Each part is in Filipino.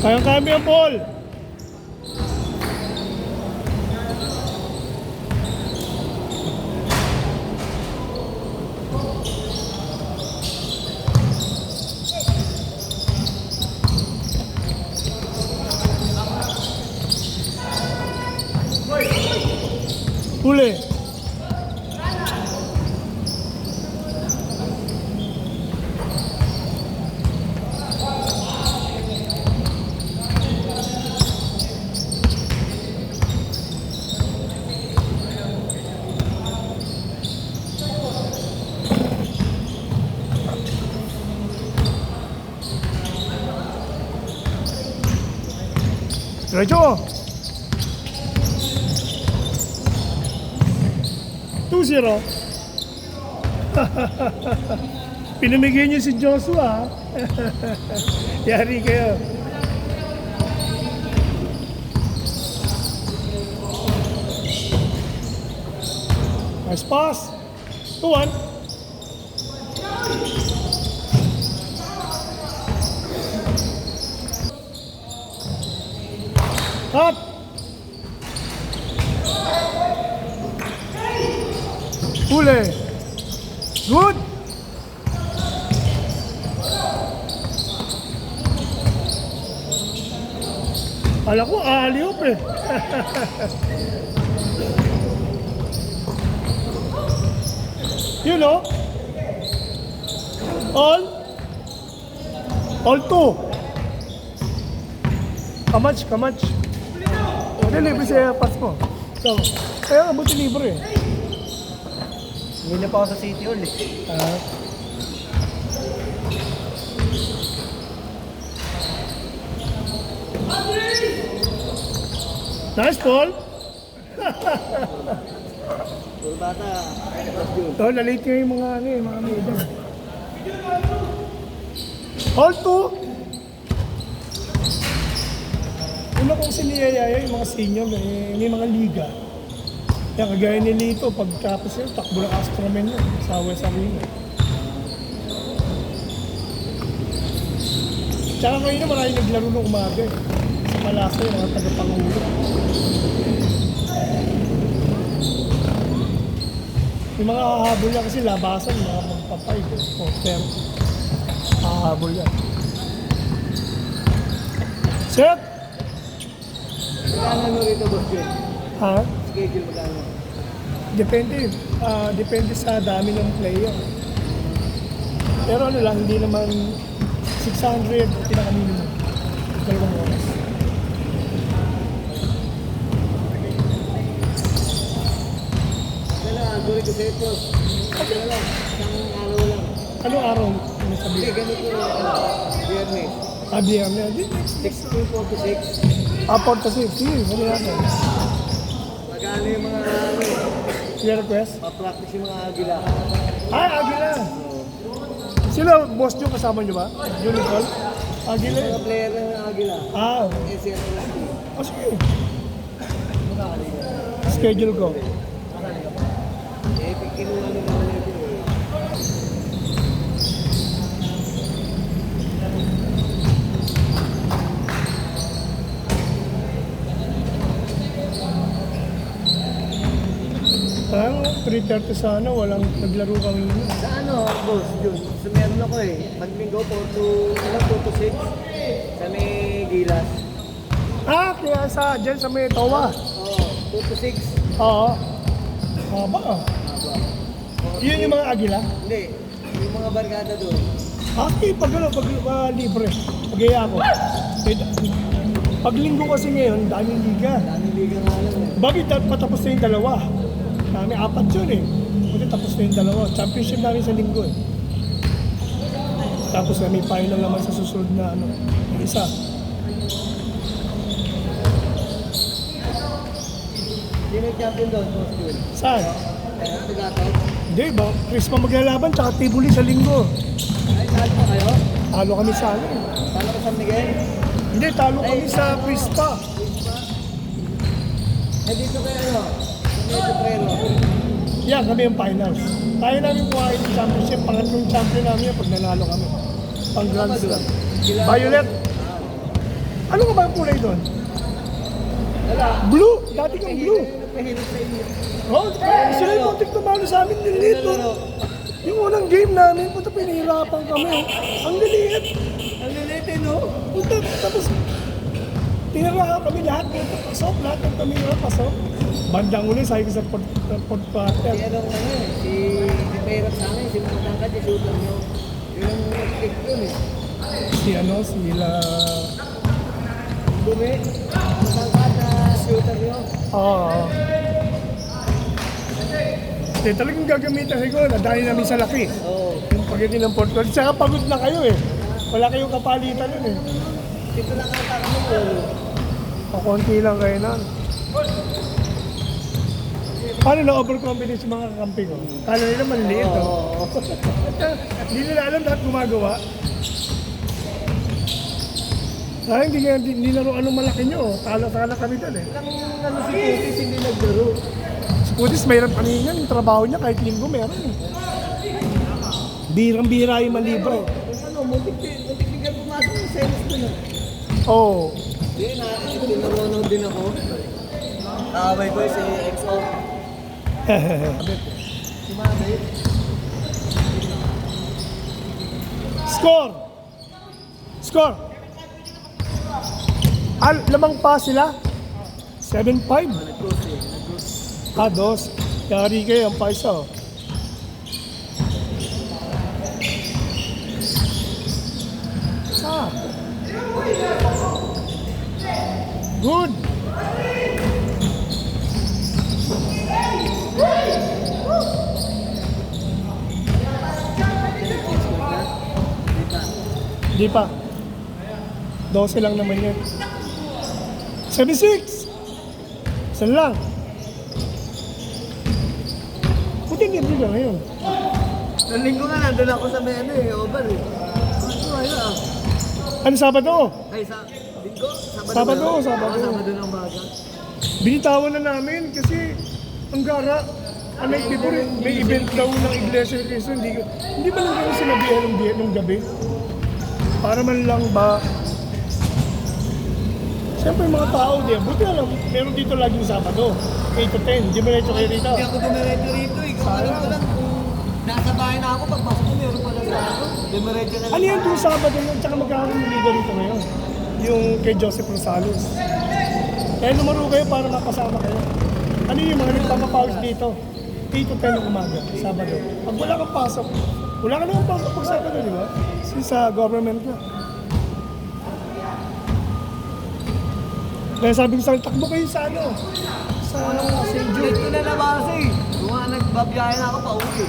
Kaya mo yung ball. Huli. Diretso. 2-0. Pinamigay niyo si Joshua. Yari kayo. Nice pass. 2-1. Cut. Huli. Good. Kala ko aaliop eh. You know? All two. Kamach. Hindi, libre siya pass mo. So, kaya buti libre eh. Hindi na pa ako sa City Hall eh. Nice ball. Puro bata. Ito, lalate nga yung mga mga media. All two. Una kong siniyayaya yung mga senior, may mga liga. Kaya kagaya ni Lito, pagkapos yun, takbo ng Astromen yun, sa West Arena. Tsaka ngayon na maraming naglaro ng umaga eh. Sa Malasa yung mga tagapangulo. Yung mga hahabol yan kasi labasan, mga magpapay, pero hahabol yan. Set! Magkano mo rito, Boss Jun? Ha? Schedule magkano? Depende sa dami ng player. Pero ano lang, hindi naman 600 pinaka-minimum. Dalawang oras. Sorry ko sa'yo po. Okay lang. Isang araw lang. Anong araw? Ano Hindi, sabihin? ganito. Biyernes. Biyernes. 16, 4 to 6. Port to 6. Sige, ano natin? Magkano yung mga Clear request? pa-practice yung mga agila. Agila! Sila, boss nyo, kasama nyo ba? Unicorn? Agila? Mga player ng agila. SLST. Sige. Schedule ko. Kinuha ng mga level. Parang 3:30 sana, walang naglaro kami yun. Sa ano, boss, Jun? So meron ako eh. Pag-linggo, 4 to 6. Sa may Gilas. Kaya dyan sa may Towa. Oo, 2 to 6. Oo. Haba ah. Yun yung mga agila? Hindi, yung mga barkada doon. Okay, pag libre. Pag-iya ako. Pag linggo kasi ngayon, daming liga. Daming liga nga lang eh. Bakit patapos na yung dalawa? Kami 4 yun eh. Bakit tapos na yung dalawa? Championship namin sa linggo eh. Tapos may final naman sa susunod na isa. Sino yung champion doon, boss Jun? Saan? Tagataw? Hindi ba? Crispa maglalaban, tsaka Tibuli sa linggo. Ay, saan pa kayo? Talo kami sa Talo ko San Miguel? Hindi, talo kami sa Crispa. Eh, dito kayo ano? Sa Petrero. Yan, kami yung finals. Tayo namin kuhain yung championship. Pangatlong champion namin yan pag nanalo kami. Pang Grand Slam. Violet. Ano ka ba ang kulay doon? Wala. Blue! Dati kang blue. Nagpahirap sa inyo. Oh, sila yung muntik tumalo sa amin din dito. Yung unang game namin, puta pinahirapan kami. Ang liliit. Ang lilit eh, no? Puta, tapos tinirahan kami lahat dito pasok, lahat ng kami nga pasok. Bandang uli, sabi ko sa fourth quarter. Si ano si Pahirap sa amin, si Matangkad, si shooter nyo. Yung nag-kick yun eh. Si ano, sila... Dumi, Matangkad na shooter nyo. Oo. Talagang gagamitan siguro, nadali namin sa laki. Oo. Yung pagdating ng fourth quarter. Tsaka pagod na kayo eh. Wala kayong kapalitan nun eh. Dito lang ata kami po. O konti lang kayo nun. Paano na-overconfidence yung mga kakampi ko? Kala nila maliliit oh. Oo. Hindi nila alam lahat gumagawa. Kaya hindi laro anong malaki nyo. Talo-talo kami doon eh. Ilang ano si Putis hindi naglaro. Si Putis mayroon paningan. Yung trabaho niya kahit linggo meron eh. Birang-bira yung malibre. Ano, muntik bigyan pumasok ng series doon ah. Oo. Hindi na, tinarunong din ako. Kaaway ko si XO. Si Mabit. Score! Score! Lamang pa sila? 7-5? Nag-close eh. Nag-close. Dos. Yari kayo ang paisa. Ah. Good. Di pa. 12 lang naman yun. 7-6. Saan lang? Buti hindi ka ngayon. Nang linggo nga nandun ako sa may ano eh, oval eh. Ano ayun ah. Ano Sabado? Ay, sa linggo? Sabado, ba yun? Sabado. Oo, Sabado ng baga. Binitawan na namin kasi ang gara. Ano yung before, may event daw ng Iglesia ni Cristo. Hindi ba lang kami sinabihan ng gabi? Para man lang ba? Siyempre yung mga tao diyan, buti na lang, meron dito laging Sabado, 8 to 10, di ba na kayo rito? Hindi ako dumiretso rito eh. Kung alam ko lang kung nasa bahay na ako, pagpasok ko meron pala sa ako. Dumiretso na lang. Ano yan yung Sabado nun, tsaka magkakaroon ng liga rito ngayon? Yung kay Joseph Rosales. Kaya lumaro kayo para makasama kayo. Ano yung mga nagpapapawis dito? 8 to 10 ng umaga, Sabado. Pag wala kang pasok, wala ka naman pasok pag Sabado, di ba? Sa government ka. Kaya sabi ko sa akin, takbo kayo sa ano? Sa St. Jude. Dito na labas eh. Kung nga nagbabiyahe na ako pa uwi eh.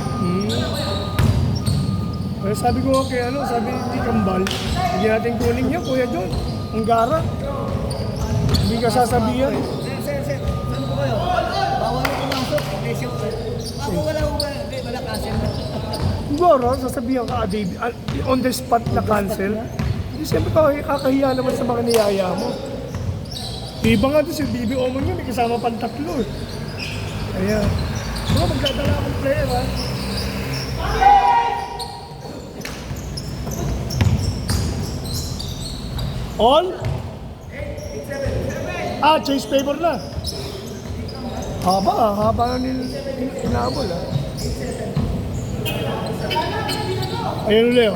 Kaya sabi ko kay ano, sabi ni Kambal, hindi natin kunin niya, Kuya John. Ang gara. Hindi ka sasabihan. Sir, saan po kayo? Bawal na pumasok. Eh, siyempre. Ako wala cancel na. Siguro, sasabihan ka, David, on the spot na cancel. Hindi siyempre kakahiya naman sa mga niyaya mo. Iba nga doon si Bibi Omon yun, may kasama pang tatlo eh. Kaya, so magdadala akong player ha. All? Chase favor na. Haba na inabol ha. Ayun Leo.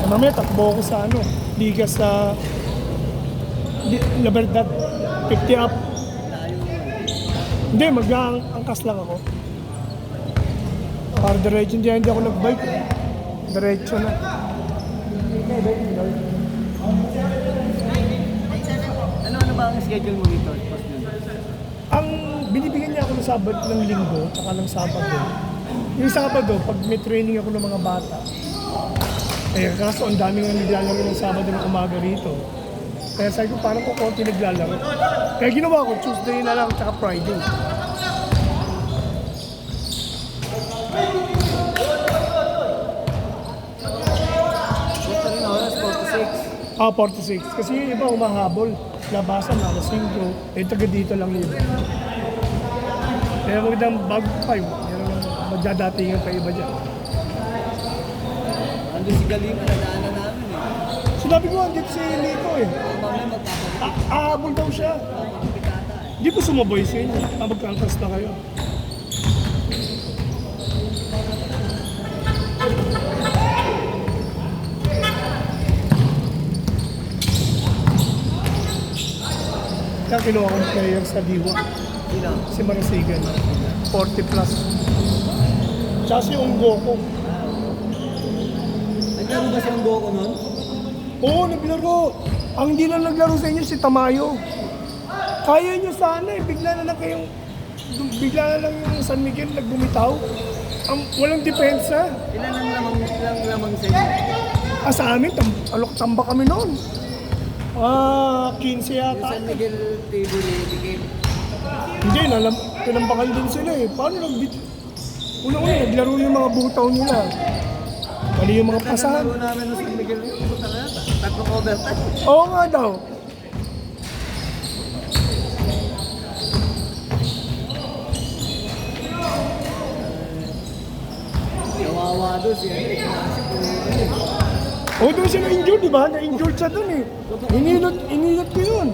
Mamaya takbo ko sa ano, liga sa La Verdad, 50 up. Hindi, mag-angkas lang ako. Para diretso, hindi ako nag-bike. Diretso na. Ano ba ang schedule mo dito? Ang binibigyan niya ako ng Sabado, ng Linggo, tsaka ng Sabado. Yung Sabado, pag may training ako ng mga bata, eh, kaso ang dami nga naglalaro ng Sabado ng umaga rito. Kaya sabi ko, parang ko konti naglalaro. Kaya ginawa ko, Tuesday na lang, tsaka Friday. Ito rin oras, 46. 46. Kasi yung iba humahabol. Labasan, alas 5. Eh, taga dito lang yun. Kaya magandang bag 5. Yan lang Magdadatingan pa iba dyan. Ando si Galima, nadaanan namin eh. Sinabi ko, andito si Nico eh. Mamaya magpapagupit Aabol daw siya. ata eh. Hindi ko sumabay sa inyo. Magkangkas na kayo. Kaya kinuha kong player sa Diwa. Sino? Si Marasigan. 40 plus. Tsaka si Unggo ko. Naglaro ba siyang Goku nun? Oo, naglaro. Ang hindi lang naglaro sa inyo si Tamayo. Kaya nyo sana eh. Bigla na lang yung San Miguel nagbumitaw. Walang depensa. Ilan ang lamang sa inyo? Sa amin, tamba kami noon. 15 Yung yata. San Miguel TV Game. Hindi, tinambakan din sila eh. Paano Una-una, naglaro yung mga butaw nila. Mali yung mga pasahan. Naglaro namin ng San Miguel yun. Puta na yata. Tatlong overtime. Oo nga daw. Kawawa doon siya. Doon siya na-injured, di ba? Na-injured siya doon eh. Inilot ko yun.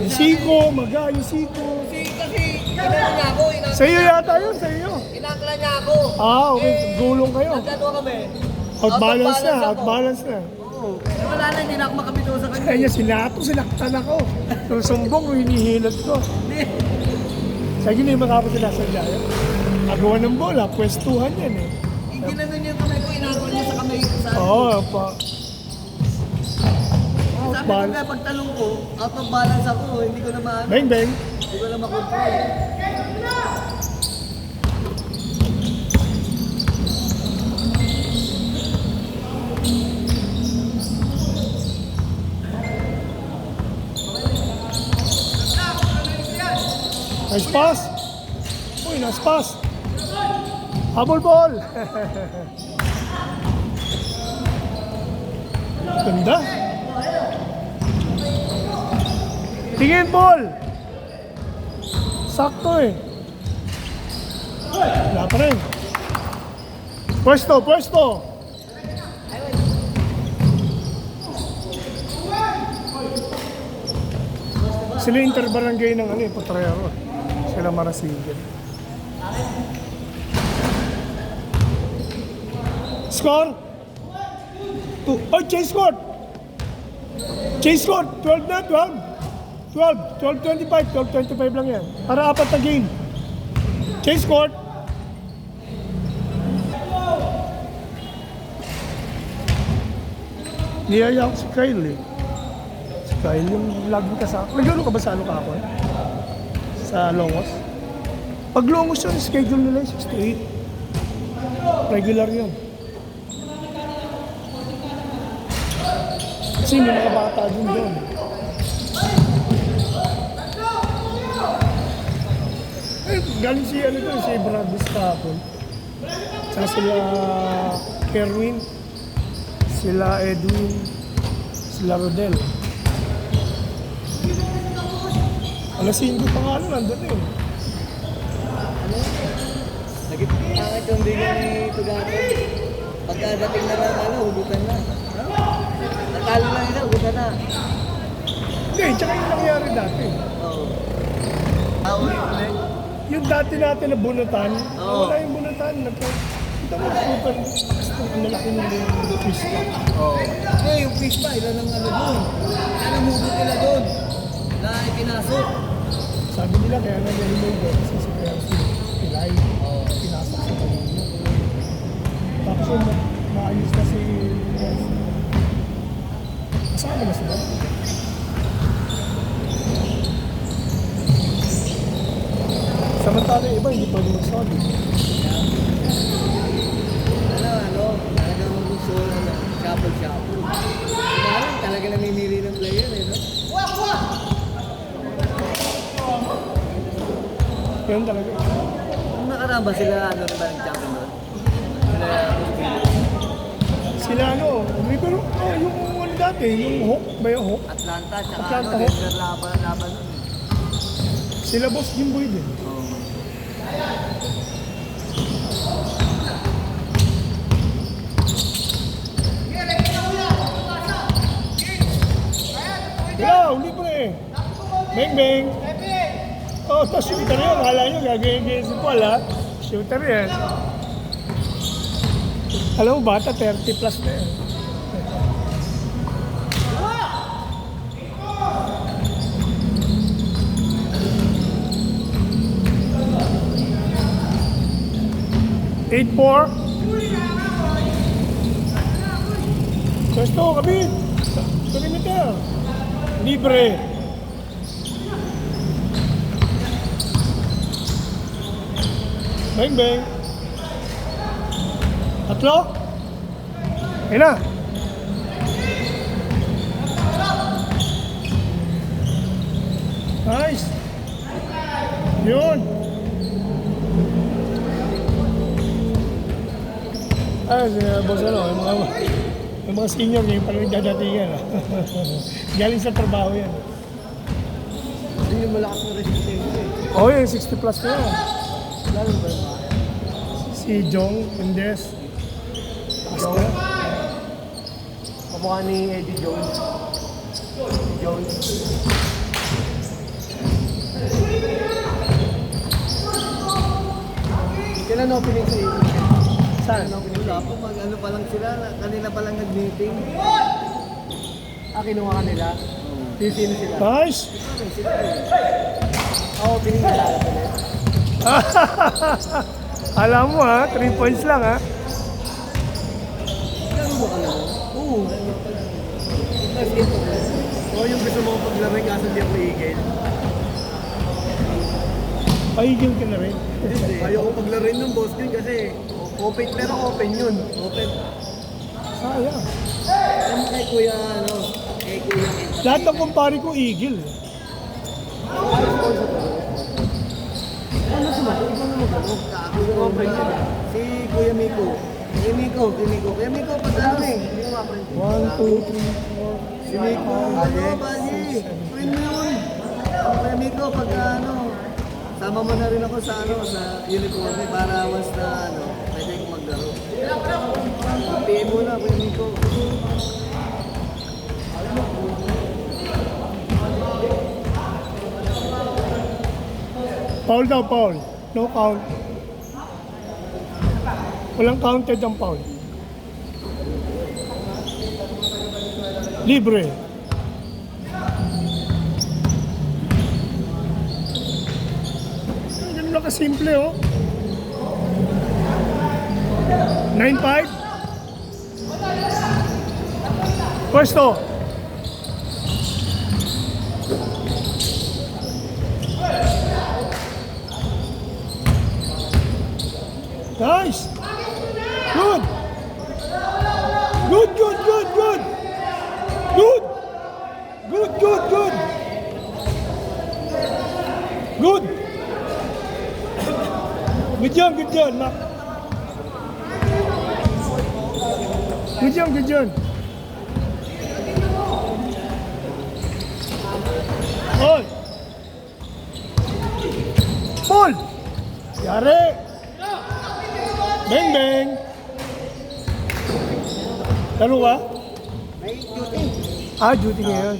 Yung Siko, Maga, yung Siko. Kasi inano niya ako. Sa iyo yata yun, sa iyo. Inakla niya ako. Okay. Gulong kayo. Nagkano kami. Outbalance na, ako. outbalance na. Oo. Wala na, hindi na ako makabito sa kanya. Kaya sinaktan ako. Yung sumbong, hinihilot ko. Sa hindi makapag sila sa dyan. Agawa ng bola, pwestuhan yan eh. Ginanon niya kamay ko, inakla niya sa kamay ko sa Oo, pa. Sabi ko kaya pagtalong ko, out of balance ako, hindi ko na maano. Bang, bang. Hindi ko na makontrol. Nice pass. Uy, nice pass. Habol ball. Ganda. Tingin ball. Sakto eh. Wala pa rin. Pwesto, pwesto. Sila interbarangay ng Potrero. Sila Marasigan. Score? Oh, chase score! Chase score! 12 na, 12. 12, 12-25, 12-25 lang yan. Para apat na game. Chase score! Niyaya ako si Kyle eh. Si Kyle yung laging kasama. Naglaro ka ba sa kahapon? Sa Longos? Pag Longos yun, schedule nila yung 6 to 8. Regular yun. Kasi may mga bata din doon. Galing si si Bradley kahapon. Saka sila Kerwin, sila Edwin, sila Rodel. Alas 5 pa nga nandun eh. Nagipangit yung bigyan ni Tugato. Pagkadating na lang, hugutan na. Natalo lang nila, hugutan na. Hindi, tsaka yung nangyari dati. Oo. Awin ulit. Yung dati natin na bunutan, Oo. wala yung bunutan. Kita mo, super, ang lalaki ng fish pa. Oo. Yung fish pa, ilan ang doon. Ilan ang hugot nila doon. Na ipinasok. Sabi nila kaya nag-remove doon kasi si Percy, Pilay, pinasok sa kanina. Tapos yung maayos na si Percy. Kasama na sila. Samantala yung iba, hindi pwede magsabi. Talagang gusto na shuffle-shuffle. Parang talaga namimili ng player eh, no? Yun talaga. Kung nakaraan ba sila, ano na ba yung champion doon? Sila pero yung dati, yung Hawk, ba yung Hawk? Atlanta, tsaka Atlanta, Denver laban nun. Sila Boss Jimboy din. Bang bang. Oh, to shooter yun. Akala nyo gagawin si Paul ha. Shooter yan. Alam mo bata, 30 plus na yan. Eight four. Gusto, kabit. Perimeter. Libre. Bang bang. Tatlo. Ayun na. Nice. Yun. Boss ano, yung mga senior niya yung parang nagdadatingan. Galing sa trabaho yan. Hindi yung malakas na resistance eh. Oh, yung 60 plus na yan. Lalo ba yun? Si Jong Mendes. Basta. Kamukha ni Eddie Jones. Jones. Kailan opening sa iyo? Saan? Wala po, mag-ano pa lang sila, kanina pa lang nag-meeting. Kinuha kanila? Sino sila? Nice. Sila opening na lang ulit. Alam mo ha, 3 points lang ha. Laro ba ka na? Oo. Oo, yung gusto mo paglaro kaso di ako igil. Pahigil ka na rin. Ayoko paglaruin ng boss din kasi open, pero open yun. Open. Sayang. Ano kay kuya, ano? Kay kuya. Lahat ng kumpare ko igil. Ano sumagot? Ikaw na mag-ano? Open yun. Si Kuya Miko. Kuya Miko. Kuya Miko, pag ano eh. Hindi mo ma-friend. 1, 2, 3, 4. Si Miko. Ano, Bali? Friend mo yun. Kuya Miko, pag ano, sama mo na rin ako sa ano, sa uniform para once na ano, pwede ko maglaro. PM mo na, Kuya Miko. Foul daw, foul. No count. Walang counted ang foul. Libre. Ganun lang kasimple oh. 9-5. Pwesto. Nice. Good. Good, good, good, good. Good. Good, good, good. Good. Good job, Mac. Good job. Paul. Paul. Yari. Bang bang. Laro ka? May duty. Duty ngayon.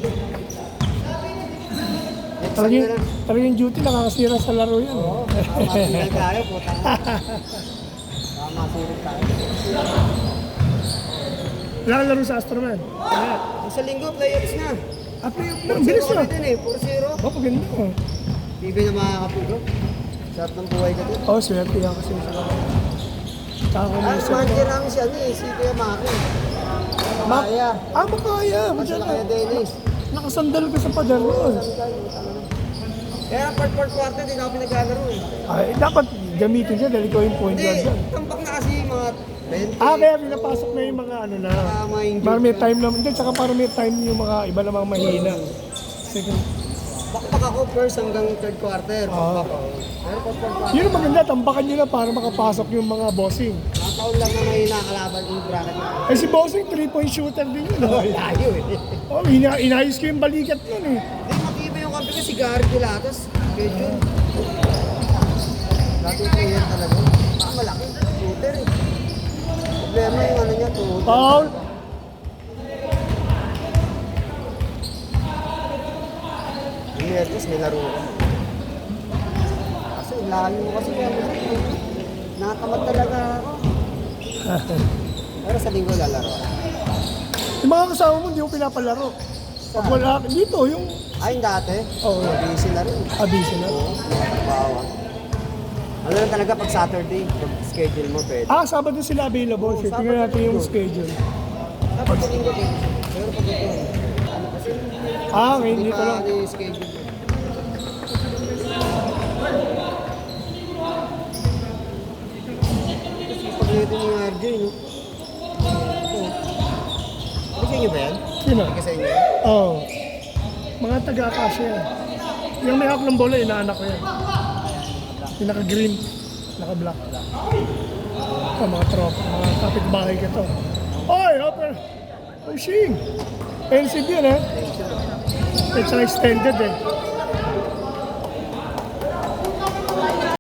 Talagang duty nakakasira sa laro yan. Masirig tayo, puta nga. Masirig tayo. Wala kang laro sa Astroman. Kaya. Sa linggo, playoffs na. Ang bilis na. din eh, 4-0. Paganda ko. Hindi na makakapugo. Sarap ng buhay ka din. Swerte yan kasi sa laro. Tsaka kung may Smart din namin si ano eh, si Kuya Maki. Makaya. Makaya. Masya na kaya Dennis. Nakasandal ka sa pader nun. Kaya part quarter, hindi na ako pinaglalaro eh. Dapat gamitin siya dahil ikaw yung point guard Hindi, dyan. tampak na kasi yung mga 20. Kaya pinapasok na yung mga ano na. Mga injured. Para may time naman dyan, tsaka para may time yung mga iba namang mahina. Second. Bakbak ako first hanggang third quarter. Bakbak ako. Pero part quarter. Yun ang maganda, tambakan nyo na para makapasok yung mga bossing. Nakataon lang na may nakalaban yung bracket na. Si bossing, 3-point shooter din yun. Layo eh. Inayos ko yung balikat yun eh. Hindi, matibay yung kampi ko, si Gary Pilatos. Medyo. Dati ko yan talaga. Malaki. Shooter eh. Problema yung ano niya, tutor. Paul. Hindi Biyernes may laro ko. Kasi layo mo kasi kaya nakatamad talaga ako. Pero sa linggo lalaro. Yung mga kasama mo, hindi mo pinapalaro. Pag wala, dito, yung Ay, yung dati? Oo. Busy na rin. abisi na. Oo, bawa. Ano lang talaga pag Saturday, pag schedule mo pwede. Sabado sila available. Oo, So, tingnan natin yung Sabado. schedule. Dapat sa linggo din. Pero pag ito, ano kasi, Ngayon hindi dito pa lang. ano yung schedule mo. Kasi pag nito ni RJ, no? Ito. Ano sa inyo ba yan? Sino? Hindi ka sa inyo? Oo. Mga taga-akasya yan. Yung may hawak ng bola, inaanak ko yan. Yung naka-green, naka-black. Ito, mga tropa, mga kapitbahay ka to. Oy, Hopper! Pushing! NCB yan, ha? It's extended, eh.